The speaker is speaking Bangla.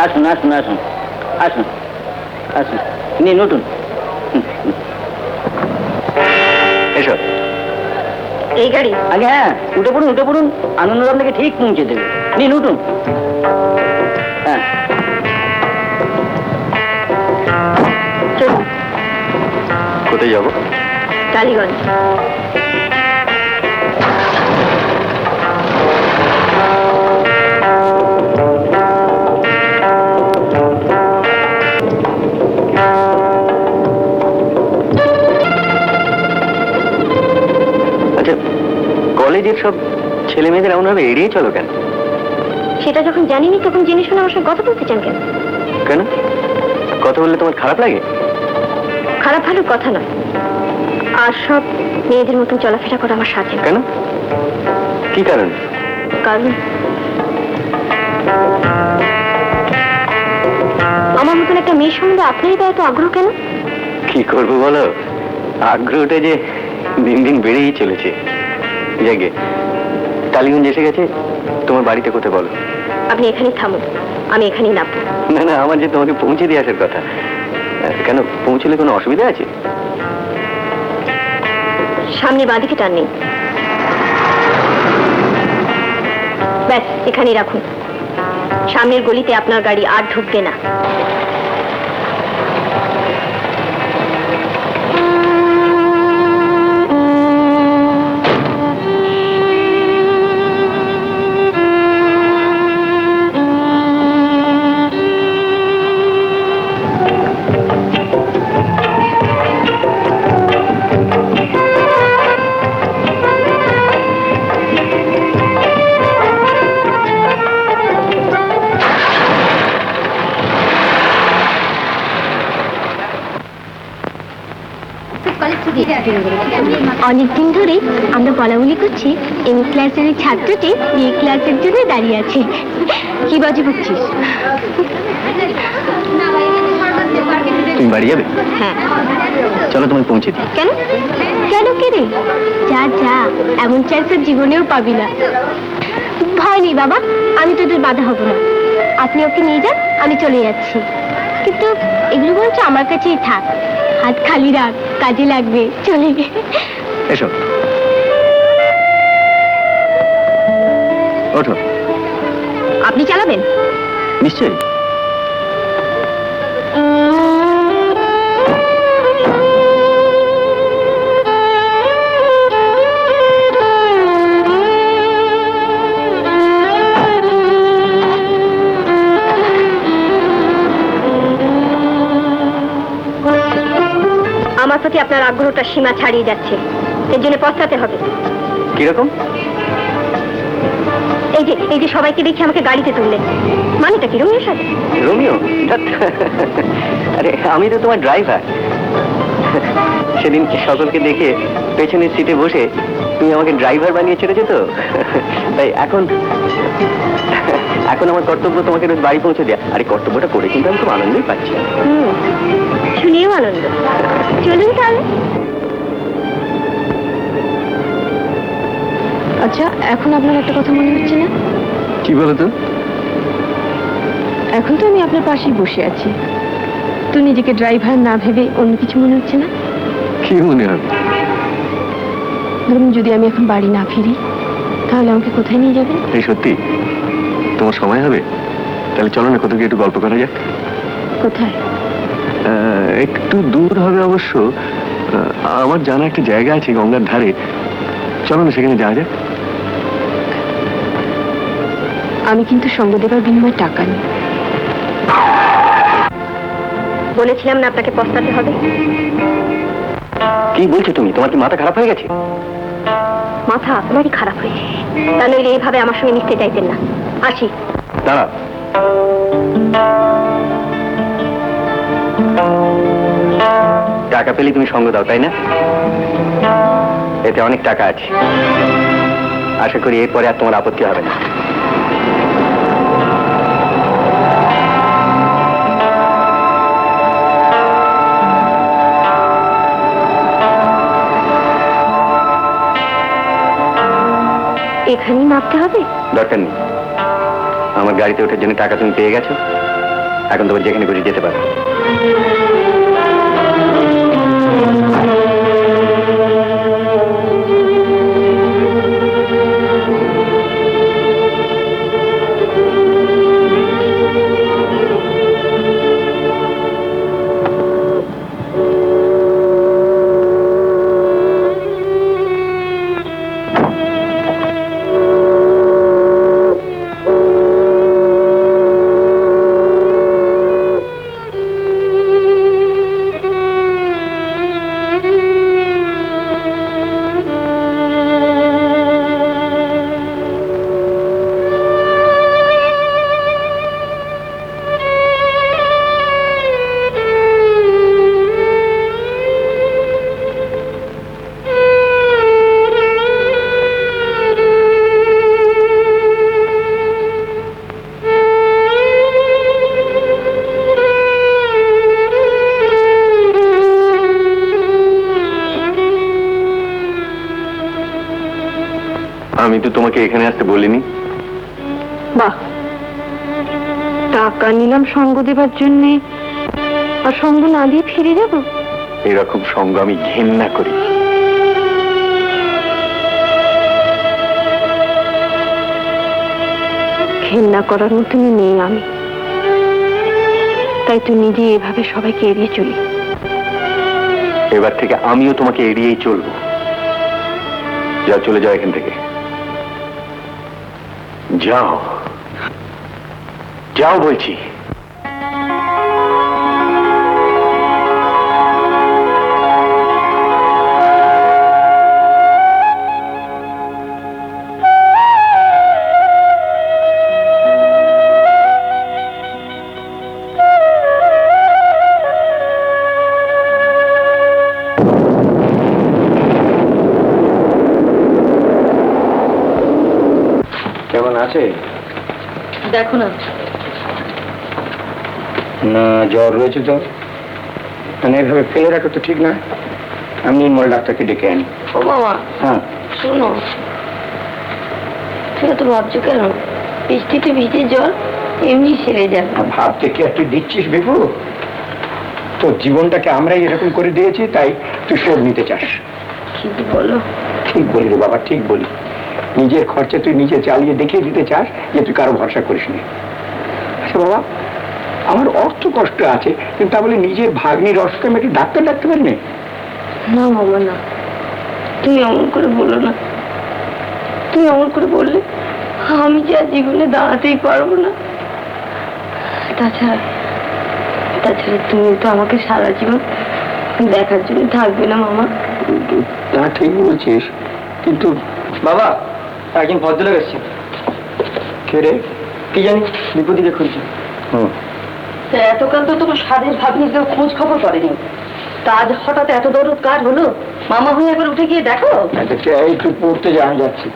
আসুন আসুন আসুন আসুন আসুন, নিন উঠুন। এসো। এই গাড়ি? আগে হ্যাঁ, উঠে পড়ুন উঠে পড়ুন, আনন্দরাম আপনাকে ঠিক পৌঁছে দেবে। নিন উঠুন। হ্যাঁ চলুন। কোথায় যাবো? টালিগঞ্জ। আচ্ছা, কলেজের সব ছেলে মেয়েদের এমন ভাবে এড়িয়ে চলো কেন? সেটা যখন জানিনি তখন জেনে শুনে আমার সঙ্গে কথা বলতে চান কেন? কেন? কথা বললে তোমার খারাপ লাগে? খারাপ ভালো কথা নয়, আর সব মেয়েদের মতন চলাফেরা করা আমার সাথে। কেন? কি কারণ? কারণ আমার মতন একটা মেয়ের সম্বন্ধে আপনারই বা এত আগ্রহ কেন? কি করবো বলো, আগ্রহটা যে দিন দিন বেড়েই চলেছে। জাগে, টালিগঞ্জ এসে গেছে, তোমার বাড়িতে কোথায় বলো? আপনি এখানেই থামুন, আমি এখানেই নামবো। না না, আমার যে তোমাকে পৌঁছে দিয়ে আসার কথা। কেন, পৌঁছলে কোনো অসুবিধা আছে? সামনে বাঁদিকে টান নেই, ব্যাস এখানেই রাখুন। সামনের গলিতে আপনার গাড়ি আর ঢুকবে না। অনেকদিন ধরে আমরা বলাবলি করছি এম ক্লাসের ছাত্রটি বি ক্লাসের জন্য দাঁড়িয়ে আছে। কি বাজে বকছিস? তুমি বাড়ি যাবে? হ্যাঁ। চলো তোমায় পৌঁছে দিই। কেন? কেন কে রে? যা যা, এমন চান্স জীবনেও পাবি না। ভয় নেই বাবা, আমি তোদের বাধা হব না। আপনি ওকে নিয়ে যান, আমি চলে যাচ্ছি। কিন্তু এগুলো বলছে আমার কাছেই থাক, হাত খালি রাখ, কাজে লাগবে। চলে গে। এসো, ওঠো। আপনি চালাবেন? নিশ্চয়ই। আমার প্রতি আপনার আগ্রহটা সীমা ছাড়িয়ে যাচ্ছে, এর জন্য পস্তাতে হবে। কিরকম? এই যে সবাইকে দেখে আমাকে গাড়িতে তুললেন, মানেটা কি রোমিওর সাথে? রোমিও? আরে আমি তো তোমার ড্রাইভার। সেদিন সকলকে দেখে পেছনের সিটে বসে তুমি আমাকে ড্রাইভার বানিয়ে ছেড়েছো তো, তাই এখন আমার কর্তব্য তোমাকে রোজ বাড়ি পৌঁছে দেয়া। আর এই কর্তব্যটা করে কিন্তু আমি খুব আনন্দই পাচ্ছি। শুনিয়েও আনন্দ। চলুন তাহলে। আচ্ছা, এখন আপনার একটা কথা মনে হচ্ছে না? কি বলো তো? এখন তো আমি আপনার পাশেই বসে আছি, তো নিজেকে ড্রাইভার না ভেবে অন্য কিছু মনে হচ্ছে না? কি মনে হবে? ধরুন যদি আমি এখন বাড়ি না ফিরি, তাহলে আমাকে কোথায় নিয়ে যাবেন? এই সত্যি তোমার সময় হবে? তাহলে চলো না, কোথাও গিয়ে একটু গল্প করা যাক। কোথায়? একটু দূর হবে অবশ্য। আমার জানা একটা জায়গা আছে গঙ্গার ধারে, চলো না সেখানে যাওয়া যাক। আমি কিন্তু সঙ্গ দেবার বিনিময়ে টাকা নেই। বলেছিলাম না আপনাকে পস্তাতে হবে। কি বলছো তুমি? তোমার কি মাথা খারাপ হয়ে গেছে? মাথা আপনারই খারাপ হয়েছে, তা নইলে এইভাবে আমার সঙ্গে মিশতে চাইতেন না। আসি। দাঁড়া, টাকা পেলে তুমি সঙ্গ দাও তাই না? এতে অনেক টাকা আছে, আশা করি এরপরে আর তোমার আপত্তি হবে না। এখানেই নামতে হবে? দরকার নেই, আমার গাড়িতে ওঠার জন্য টাকা তুমি পেয়ে গেছো, এখন তোমার যেখানে খুশি যেতে পারো। আমি তো তোমাকে এখানে আসতে বলিনি। বাহ, টাকা নিলাম সঙ্গ দেবার জন্যে, আর সঙ্গ না দিয়ে ফিরে যাব? এরকম সঙ্গ আমি ঘেন্না করি। ঘেন্না করার মতনই নেই আমি, তাই তুই নিজে এভাবে সবাইকে এড়িয়ে চলি। এবার থেকে আমিও তোমাকে এড়িয়েই চলবো। যা, চলে যাও এখান থেকে। যাও, যাও বলছি। কেমন আছে? দেখো না। না, জ্বর রয়েছে তো, মানে এভাবে ফেলে রাখো তো ঠিক না। আমি নির্মল ডাক্তারকে ডেকে আনি। ও বাবা, হ্যাঁ, শোনো, ঠিক তো ভাবছো কেন? বৃষ্টিতে ভিজে জ্বর এমনি সেরে যাবে। ভাবতে কি আর তুই দিচ্ছিস বিভু? তোর জীবনটাকে আমরাই এরকম করে দিয়েছি, তাই তুই শোধ নিতে চাস। ঠিক বলো। ঠিক বলি রে বাবা, ঠিক বলি। নিজের খরচে তুই নিজে চালিয়ে দেখিয়ে দিতে চাস যে তুই কারো ভরসা করিস নি। আচ্ছা বাবা, আমার অর্থ কষ্ট আছে, কিন্তু তা বলে নিজের ভাগ্নির অসুখ আমি একটু ডাক্তার ডাকতে পারি না? না বাবা না, তুমি অমন করে বলো না। তুমি অমন করে বললে আমি যে আর জীবনে দাঁড়াতেই পারবো না। তাছাড়া তাছাড়া তুমি তো আমাকে সারা জীবন দেখার জন্য থাকবে না মামা। তা ঠিক বলছিস, কিন্তু বাবা, একজন ভদ্রলোক এসছে। কে রে? কি জানি, বিপদীকে খুঁজছে। হুম, এতকাল তো তোমার স্বাদের ভাবনি কেউ খোঁজ খবর করেনি, তা আজ হঠাৎ এত দরদ কার হলো? মামা হয়ে একবার উঠে গিয়ে দেখো। এই তুই পড়তে যাচ্ছি।